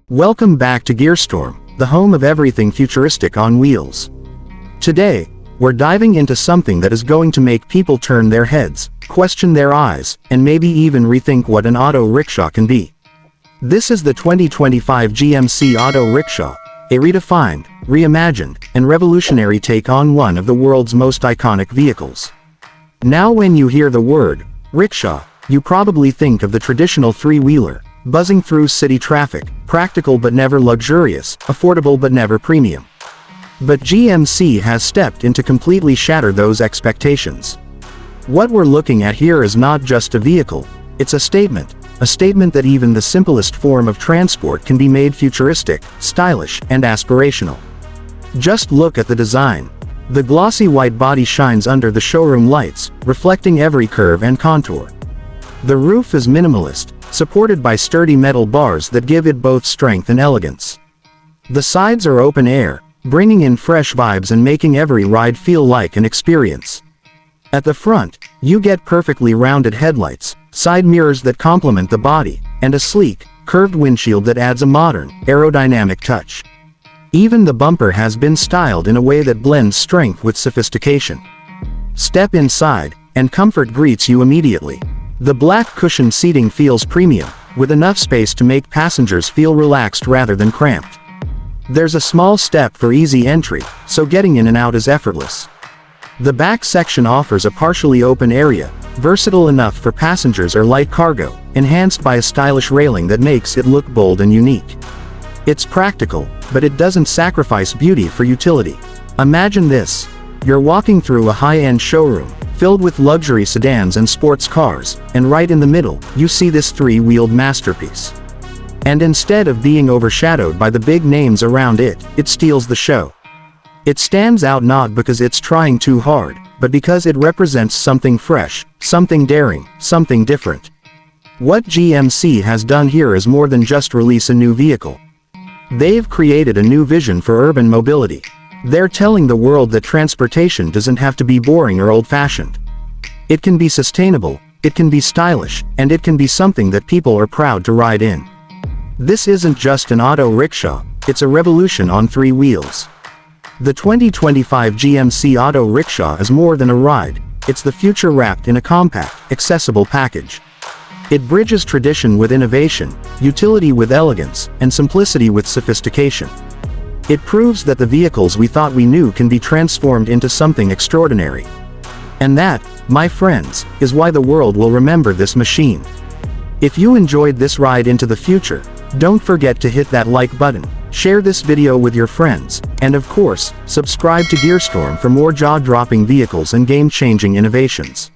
Welcome back to Gearstorm, the home of everything futuristic on wheels. Today, we're diving into something that is going to make people turn their heads, question their eyes, and maybe even rethink what an auto rickshaw can be. This is the 2025 GMC Auto Rickshaw, a redefined, reimagined, and revolutionary take on one of the world's most iconic vehicles. Now when you hear the word rickshaw, you probably think of the traditional three-wheeler, buzzing through city traffic, practical but never luxurious, affordable but never premium. But GMC has stepped in to completely shatter those expectations. What we're looking at here is not just a vehicle, it's a statement that even the simplest form of transport can be made futuristic, stylish, and aspirational. Just look at the design. The glossy white body shines under the showroom lights, reflecting every curve and contour. The roof is minimalist, supported by sturdy metal bars that give it both strength and elegance. The sides are open air, bringing in fresh vibes and making every ride feel like an experience. At the front, you get perfectly rounded headlights, side mirrors that complement the body, and a sleek, curved windshield that adds a modern, aerodynamic touch. Even the bumper has been styled in a way that blends strength with sophistication. Step inside, and comfort greets you immediately. The black cushioned seating feels premium, with enough space to make passengers feel relaxed rather than cramped. There's a small step for easy entry, so getting in and out is effortless. The back section offers a partially open area, versatile enough for passengers or light cargo, enhanced by a stylish railing that makes it look bold and unique. It's practical, but it doesn't sacrifice beauty for utility. Imagine this. You're walking through a high-end showroom, filled with luxury sedans and sports cars, and right in the middle, you see this three-wheeled masterpiece. And instead of being overshadowed by the big names around it, it steals the show. It stands out not because it's trying too hard, but because it represents something fresh, something daring, something different. What GMC has done here is more than just release a new vehicle. They've created a new vision for urban mobility. They're telling the world that transportation doesn't have to be boring or old-fashioned. It can be sustainable, it can be stylish, and it can be something that people are proud to ride in. This isn't just an auto rickshaw, it's a revolution on three wheels. The 2025 GMC Auto Rickshaw is more than a ride, it's the future wrapped in a compact, accessible package. It bridges tradition with innovation, utility with elegance, and simplicity with sophistication. It proves that the vehicles we thought we knew can be transformed into something extraordinary. And that, my friends, is why the world will remember this machine. If you enjoyed this ride into the future, don't forget to hit that like button, share this video with your friends, and of course, subscribe to Gearstorm for more jaw-dropping vehicles and game-changing innovations.